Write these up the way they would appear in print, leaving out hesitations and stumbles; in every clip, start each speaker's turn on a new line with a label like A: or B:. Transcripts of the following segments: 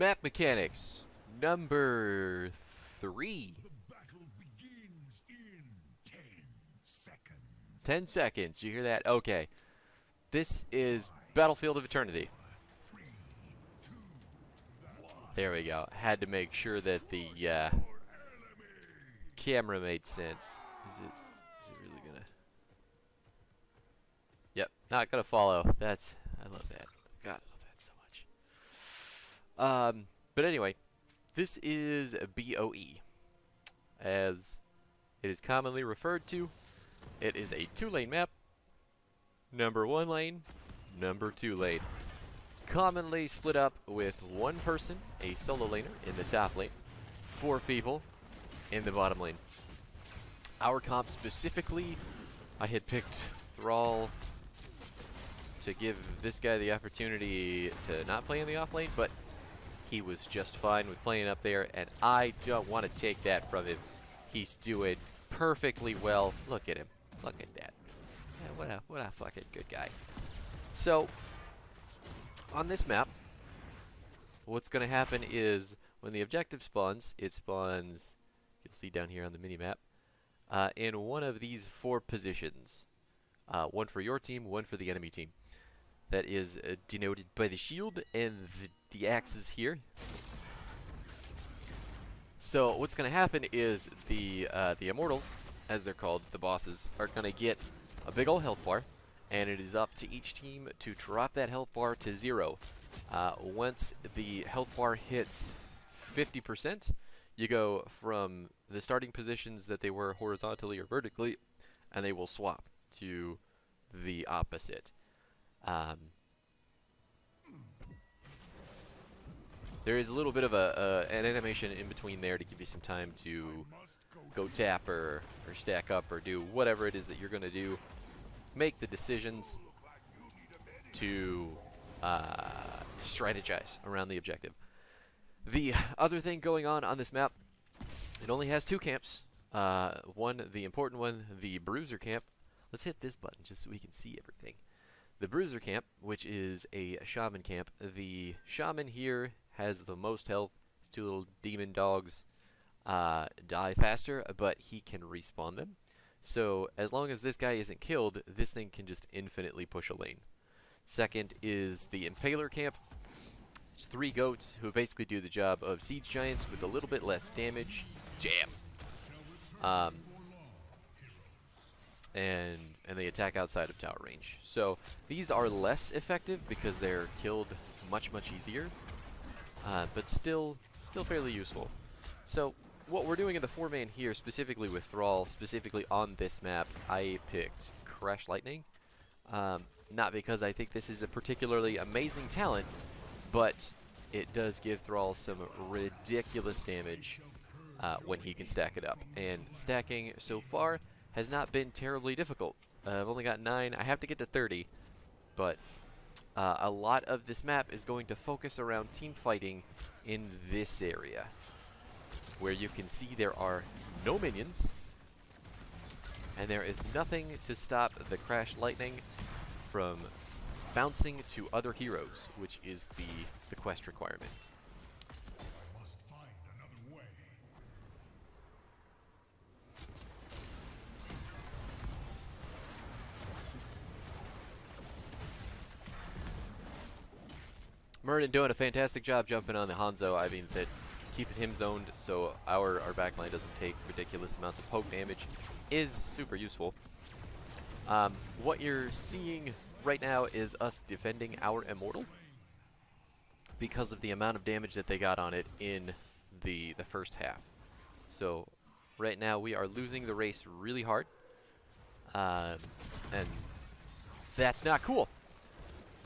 A: Map mechanics number 3.
B: The battle begins in 10 seconds.
A: 10 seconds. You hear that? Okay. This is Battlefield of Eternity.
B: 3, 2, 1.
A: There we go. Had to make sure that the
B: Your enemy.
A: camera made sense. Is it really gonna? Yep, not gonna follow. I love that. God, I love that so much. But anyway, this is BOE, as it is commonly referred to. It is a 2-lane map. Number 1 lane, number 2 lane. Commonly split up with 1 person, a solo laner, in the top lane, 4 people in the bottom lane. Our comp specifically, I had picked Thrall to give this guy the opportunity to not play in the off lane, but he was just fine with playing up there, and I don't want to take that from him. He's doing perfectly well. Look at him. Look at that. Yeah, what a fucking good guy. So, on this map, what's going to happen is when the objective spawns, it spawns, you'll see down here on the mini-map, in one of these 4 positions. 1 for your team, 1 for the enemy team. That is denoted by the shield and the axes here. So what's going to happen is the immortals, as they're called, the bosses, are going to get a big old health bar, and it is up to each team to drop that health bar to 0. Once the health bar hits 50%, you go from the starting positions that they were horizontally or vertically, and they will swap to the opposite. There is a little bit of an animation in between there to give you some time to go tap or stack up or do whatever it is that you're going to do. Make the decisions to strategize around the objective. The other thing going on this map, it only has 2 camps. One, the important one, the Bruiser camp. Let's hit this button just so we can see everything. The Bruiser camp, which is a Shaman camp. The Shaman here has the most health. His 2 little demon dogs die faster, but he can respawn them. So as long as this guy isn't killed, this thing can just infinitely push a lane. Second is the Impaler camp. It's 3 goats who basically do the job of siege giants with a little bit less damage. Jam! And they attack outside of tower range. So these are less effective because they're killed much easier, but still fairly useful. So what we're doing in the 4-man here, specifically with Thrall, specifically on this map, I picked Crash Lightning. Not because I think this is a particularly amazing talent, but it does give Thrall some ridiculous damage when he can stack it up. And stacking so far has not been terribly difficult. I've only got 9. I have to get to 30, but a lot of this map is going to focus around team fighting in this area, where you can see there are no minions, and there is nothing to stop the Crash Lightning from bouncing to other heroes, which is the quest requirement.
B: I must find another way.
A: Murden doing a fantastic job jumping on the Hanzo. I mean, that keeping him zoned so our backline doesn't take ridiculous amounts of poke damage is super useful. What you're seeing right now is us defending our Immortal because of the amount of damage that they got on it in the first half. So right now we are losing the race really hard, and that's not cool.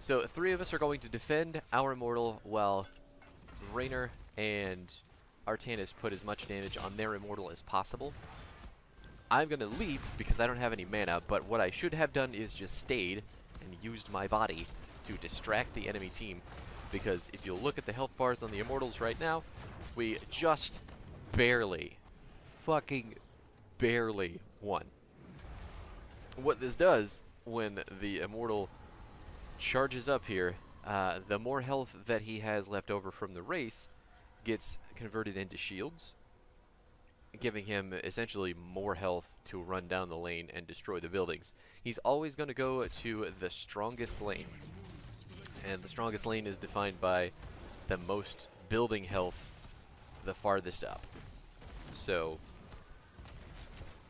A: So 3 of us are going to defend our Immortal while Raynor and Artanis put as much damage on their Immortal as possible. I'm going to leave because I don't have any mana, but what I should have done is just stayed and used my body to distract the enemy team, because if you look at the health bars on the Immortals right now, we just barely, fucking barely won. What this does when the Immortal charges up here, the more health that he has left over from the race gets converted into shields, giving him essentially more health to run down the lane and destroy the buildings. He's always going to go to the strongest lane, and the strongest lane is defined by the most building health the farthest up. So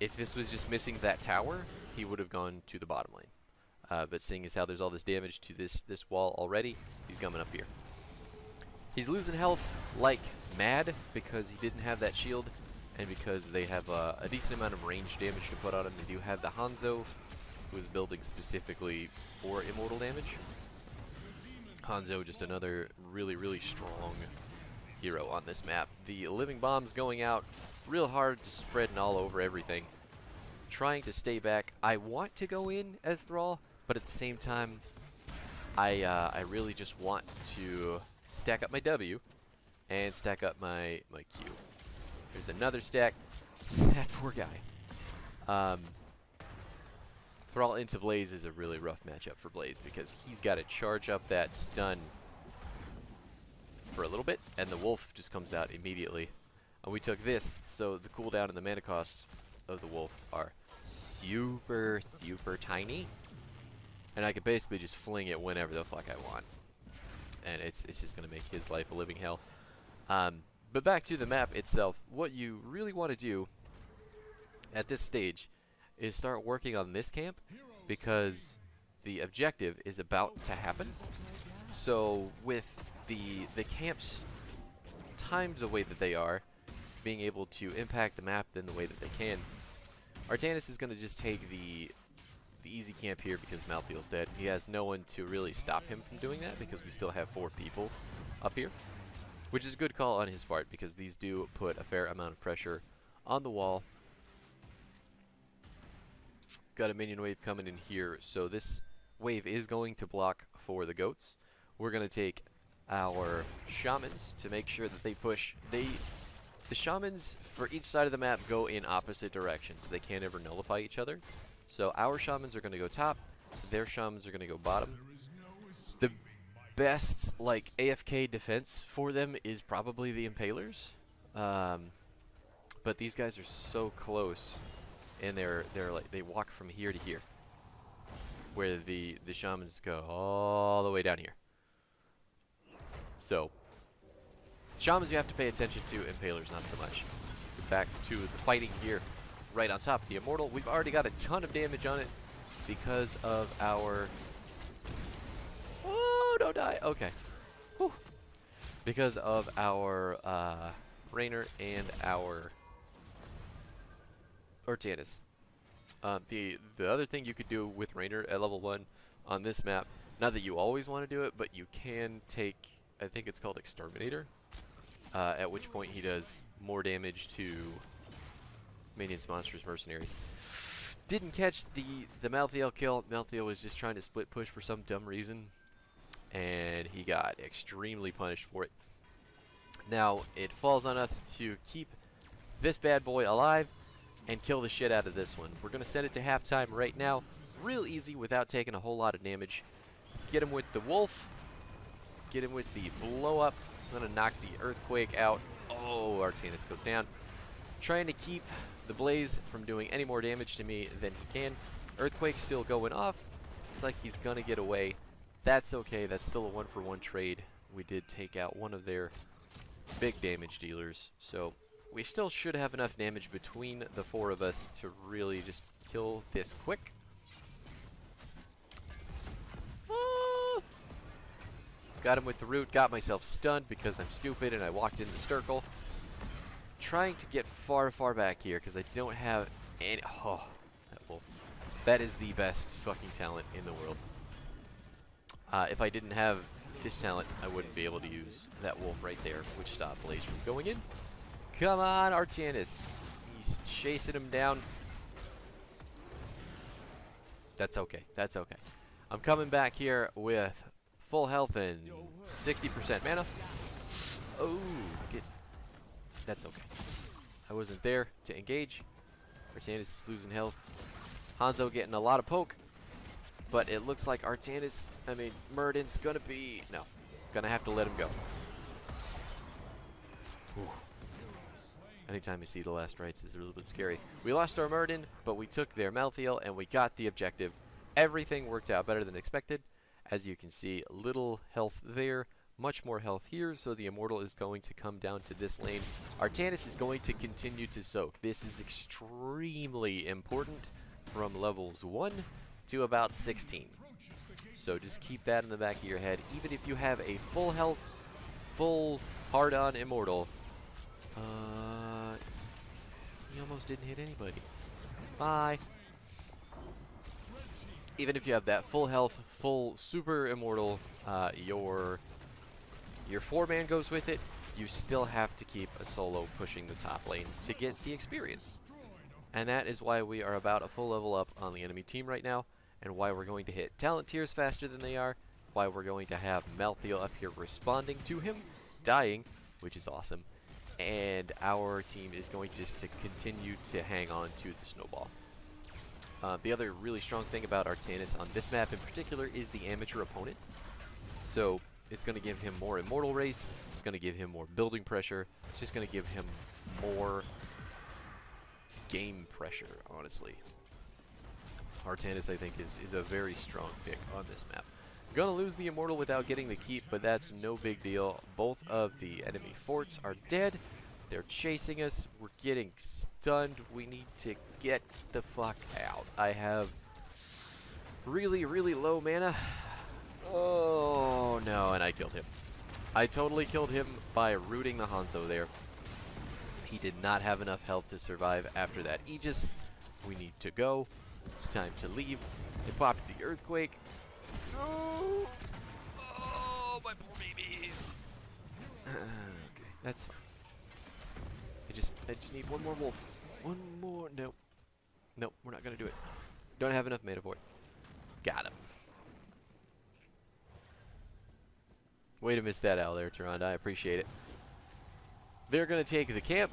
A: if this was just missing that tower, he would have gone to the bottom lane. But seeing as how there's all this damage to this wall already, he's coming up here. He's losing health like mad because he didn't have that shield, and because they have a decent amount of range damage to put on him. They do have the Hanzo, who is building specifically for immortal damage. Hanzo, just another really, really strong hero on this map. The living bombs going out real hard, just spreading all over everything. Trying to stay back. I want to go in as Thrall, but at the same time, I really just want to stack up my W and stack up my Q. There's another stack. That poor guy. Thrall into Blaze is a really rough matchup for Blaze because he's got to charge up that stun for a little bit, and the Wolf just comes out immediately. And we took this, so the cooldown and the mana cost of the Wolf are super, super tiny. And I can basically just fling it whenever the fuck I want. And it's just going to make his life a living hell. But back to the map itself, what you really want to do at this stage is start working on this camp, because the objective is about to happen. So with the camps timed the way that they are, being able to impact the map in the way that they can, Artanis is going to just take the easy camp here because Malthael's dead. He has no one to really stop him from doing that because we still have 4 people up here, which is a good call on his part because these do put a fair amount of pressure on the wall. Got a minion wave coming in here, so this wave is going to block for the goats. We're going to take our shamans to make sure that they push. The shamans for each side of the map go in opposite directions. They can't ever nullify each other. So our shamans are going to go top, their shamans are going to go bottom. The best like AFK defense for them is probably the Impalers. But these guys are so close, and they're like, they walk from here to here, where the shamans go all the way down here. So shamans you have to pay attention to, Impalers not so much. Back to the fighting here, right on top of the Immortal. We've already got a ton of damage on it because of our... Oh, don't die. Okay. Whew. Because of our Raynor and our Artanis. The other thing you could do with Raynor at level 1 on this map, not that you always want to do it, but you can take, I think it's called Exterminator, at which point he does more damage to minions, monsters, mercenaries. Didn't catch the Malthael kill. Malthael was just trying to split push for some dumb reason, and he got extremely punished for it. Now it falls on us to keep this bad boy alive and kill the shit out of this one. We're going to send it to halftime right now. Real easy without taking a whole lot of damage. Get him with the Wolf. Get him with the blow up. I'm going to knock the Earthquake out. Oh, Artanis goes down. Trying to keep the Blaze from doing any more damage to me than he can. Earthquake's still going off. Looks like he's going to get away. That's okay. That's still a 1-for-1 trade. We did take out one of their big damage dealers. So we still should have enough damage between the 4 of us to really just kill this quick. Got him with the root, got myself stunned because I'm stupid and I walked into Sturkle. Trying to get far, far back here because I don't have any... Oh, that Wolf. That is the best fucking talent in the world. If I didn't have this talent, I wouldn't be able to use that Wolf right there, which stopped Blaze from going in. Come on, Artanis. He's chasing him down. That's okay. That's okay. I'm coming back here with full health and 60% mana. Oh, that's okay. I wasn't there to engage. Artanis is losing health. Hanzo getting a lot of poke. But it looks like Muradin's gonna be, no, gonna have to let him go. Ooh. Anytime you see the last rites is a little bit scary. We lost our Muradin, but we took their Malthael and we got the objective. Everything worked out better than expected. As you can see, little health there, much more health here, so the Immortal is going to come down to this lane. Artanis is going to continue to soak. This is extremely important from levels 1 to about 16. So just keep that in the back of your head. Even if you have a full health, full hard-on Immortal, he almost didn't hit anybody. Bye. Even if you have that full health, full super Immortal, your 4-man goes with it, you still have to keep a solo pushing the top lane to get the experience. And that is why we are about a full level up on the enemy team right now, and why we're going to hit talent tiers faster than they are, why we're going to have Malthael up here responding to him, dying, which is awesome, and our team is going just to continue to hang on to the snowball. The other really strong thing about Artanis on this map in particular is the amateur opponent. So it's going to give him more Immortal race, it's going to give him more building pressure, it's just going to give him more game pressure, honestly. Artanis, I think, is a very strong pick on this map. Gonna lose the Immortal without getting the keep, but that's no big deal. Both of the enemy forts are dead. They're chasing us. We're getting stunned. We need to get the fuck out. I have really, really low mana. Oh, no, and I killed him. I totally killed him by rooting the Hanzo there. He did not have enough health to survive after that Aegis. We need to go. It's time to leave. They popped the Earthquake. Oh, oh my poor babies. Okay, that's fine. I just need one more wolf. One more. No. Nope, we're not gonna do it. Don't have enough mana for it. Got him. Way to miss that owl there, Tyrande. I appreciate it. They're gonna take the camp,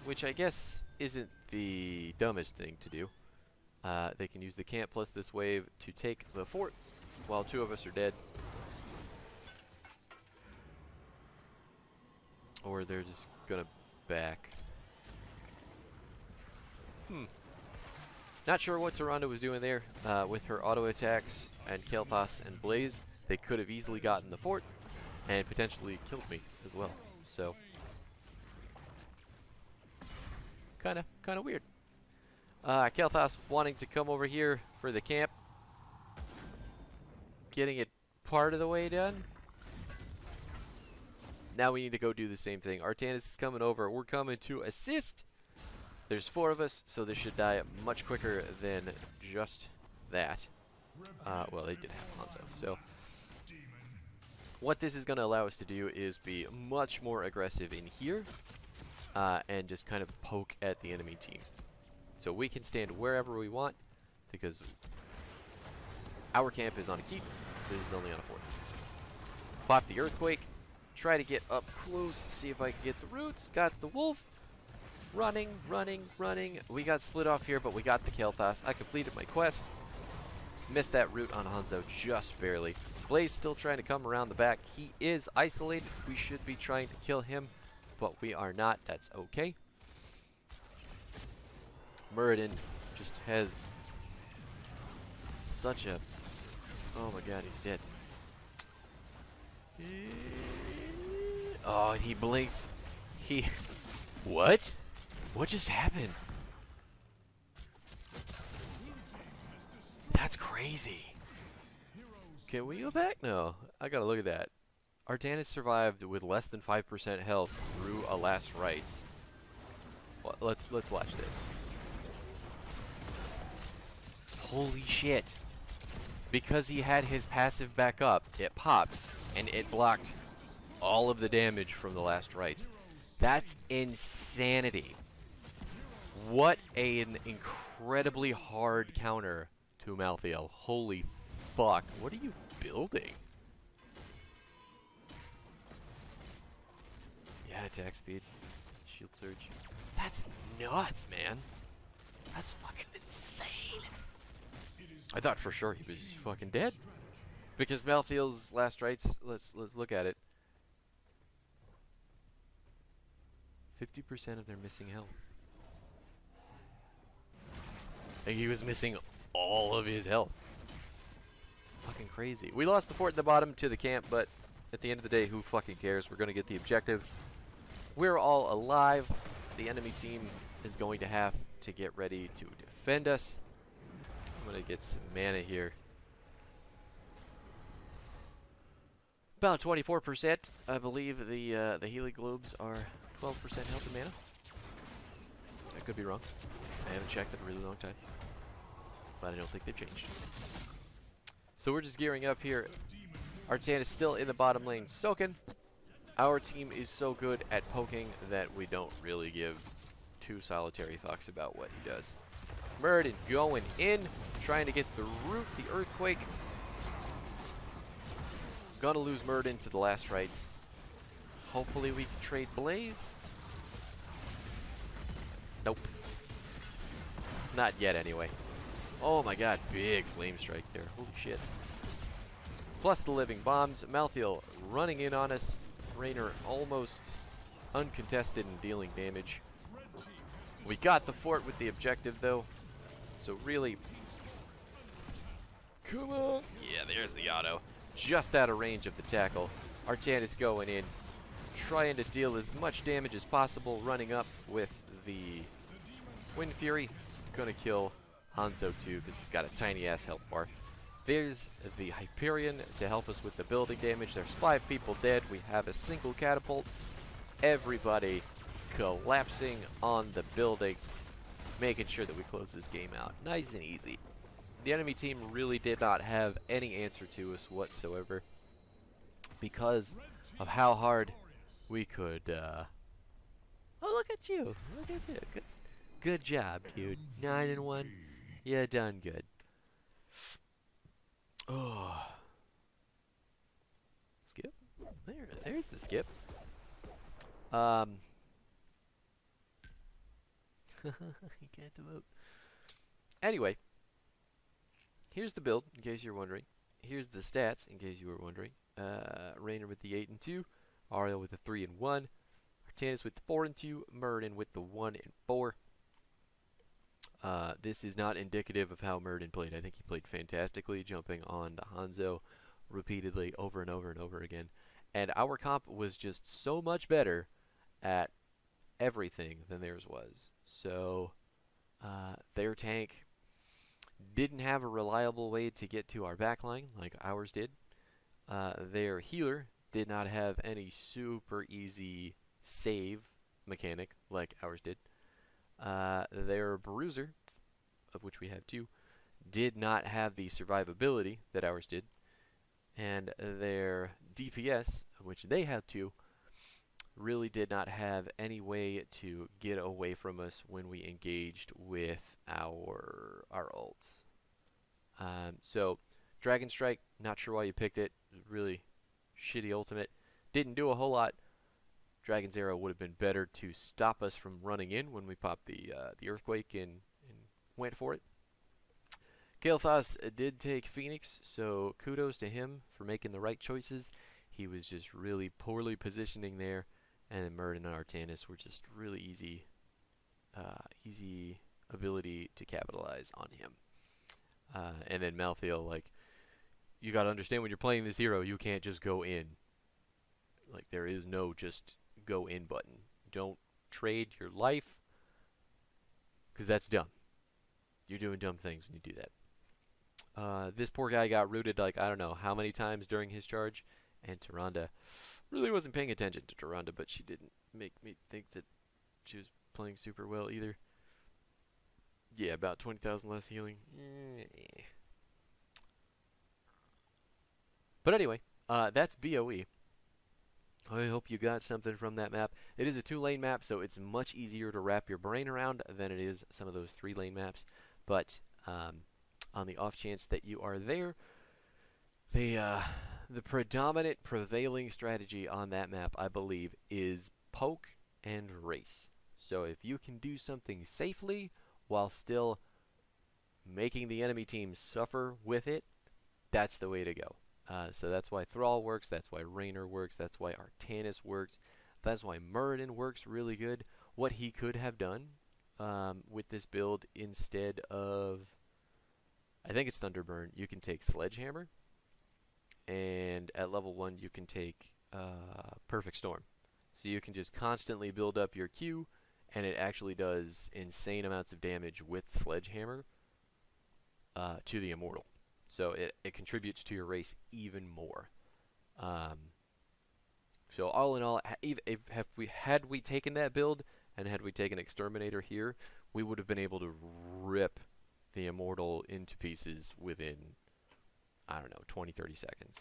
A: which I guess isn't the dumbest thing to do. They can use the camp plus this wave to take the fort while 2 of us are dead. Or they're just gonna back. Not sure what Tyrande was doing there with her auto attacks and Kael'thas and Blaze. They could have easily gotten the fort and potentially killed me as well. So kind of weird. Kael'thas wanting to come over here for the camp, getting it part of the way done. Now we need to go do the same thing. Artanis is coming over. We're coming to assist. There's 4 of us, so this should die much quicker than just that. Well, they did have Hanzo. So what this is going to allow us to do is be much more aggressive in here and just kind of poke at the enemy team. So we can stand wherever we want because our camp is on a keep. This is only on a fort. Pop the Earthquake. Try to get up close, see if I can get the roots. Got the wolf. Running, running, running. We got split off here, but we got the Kael'thas. I completed my quest. Missed that root on Hanzo just barely. Blaze still trying to come around the back. He is isolated. We should be trying to kill him, but we are not. That's okay. Muradin just has such a... Oh my god, he's dead. Oh, and he blinked. He... What? What just happened? That's crazy. Can we go back? No. I gotta look at that. Artanis survived with less than 5% health through a last rites. Well, let's watch this. Holy shit. Because he had his passive back up, it popped, and it blocked all of the damage from the last rites. That's insanity. What an incredibly hard counter to Malthael. Holy fuck. What are you building? Yeah, attack speed. Shield surge. That's nuts, man. That's fucking insane. I thought for sure he was just fucking dead. Because Malthael's last rites, let's look at it. 50% of their missing health. Like he was missing all of his health. Fucking crazy. We lost the fort in the bottom to the camp, but at the end of the day, who fucking cares? We're gonna get the objective. We're all alive. The enemy team is going to have to get ready to defend us. I'm gonna get some mana here. About 24%. I believe the healing globes are 12% health and mana. I could be wrong. I haven't checked in a really long time, but I don't think they've changed. So we're just gearing up here. Artan is still in the bottom lane soaking. Our team is so good at poking that we don't really give two solitary fucks about what he does. Muradin going in, trying to get the root, the earthquake. Gonna lose Muradin to the last rites. Hopefully we can trade Blaze. Nope. Not yet anyway. Oh my god, big flame strike there. Holy shit. Plus the living bombs. Malthael running in on us. Raynor almost uncontested and dealing damage. We got the fort with the objective though. So really... Come on! Yeah, there's the auto. Just out of range of the tackle. Artan is going in. Trying to deal as much damage as possible. Running up with the Wind Fury. Gonna kill Hanzo too because he's got a tiny ass health bar. There's the Hyperion to help us with the building damage. There's 5 people dead. We have a single catapult. Everybody collapsing on the building, making sure that we close this game out. Nice and easy. The enemy team really did not have any answer to us whatsoever because of how hard we could... Oh, look at you. Look at you. Good job, dude. 9-1. Yeah, done good. Oh. Skip? There's the skip. He can't devote. Anyway. Here's the build, in case you're wondering. Here's the stats, in case you were wondering. Raynor with the 8 and 2. Ariel with the 3 and 1. Artanis with the 4 and 2. Muradin with the 1 and 4. This is not indicative of how Muradin played. I think he played fantastically, jumping on to Hanzo repeatedly over and over and over again. And our comp was just so much better at everything than theirs was. So, their tank didn't have a reliable way to get to our backline like ours did. Their healer did not have any super easy save mechanic like ours did. Their bruiser, of which we have 2, did not have the survivability that ours did. And their DPS, of which they have 2, really did not have any way to get away from us when we engaged with our ults. So, Dragon Strike, not sure why you picked it. Really shitty ultimate. Didn't do a whole lot. Dragon's Arrow would have been better to stop us from running in when we popped the Earthquake and went for it. Kael'thas did take Phoenix, so kudos to him for making the right choices. He was just really poorly positioning there, and then Muradin and Artanis were just really easy ability to capitalize on him. And then Malthael, like, you gotta understand when you're playing this hero, you can't just go in. Like, there is no just go in button. Don't trade your life, because that's dumb. You're doing dumb things when you do that. This poor guy got rooted, like, I don't know how many times during his charge, and Tyrande really wasn't paying attention to Tyrande, but she didn't make me think that she was playing super well either. Yeah, about 20,000 less healing. But anyway, that's BOE. I hope you got something from that map. It is a 2-lane map, so it's much easier to wrap your brain around than it is some of those 3-lane maps. But on the off chance that you are there, the predominant prevailing strategy on that map, I believe, is poke and race. So if you can do something safely while still making the enemy team suffer with it, that's the way to go. So that's why Thrall works, that's why Raynor works, that's why Artanis works, that's why Muradin works really good. What he could have done with this build instead of, I think it's Thunderburn, you can take Sledgehammer, and at level 1 you can take Perfect Storm. So you can just constantly build up your Q, and it actually does insane amounts of damage with Sledgehammer to the Immortal. So it contributes to your race even more. So all in all, had we taken that build, and had we taken Exterminator here, we would have been able to rip the Immortal into pieces within, I don't know, 20, 30 seconds.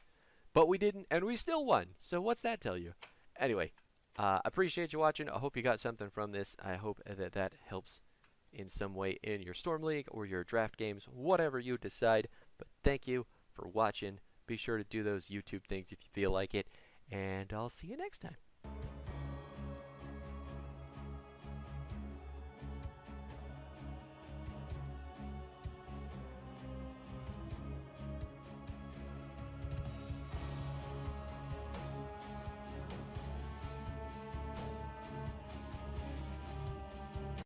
A: But we didn't, and we still won. So what's that tell you? Anyway, appreciate you watching. I hope you got something from this. I hope that helps in some way in your Storm League or your draft games, whatever you decide. But thank you for watching. Be sure to do those YouTube things if you feel like it. And I'll see you next time.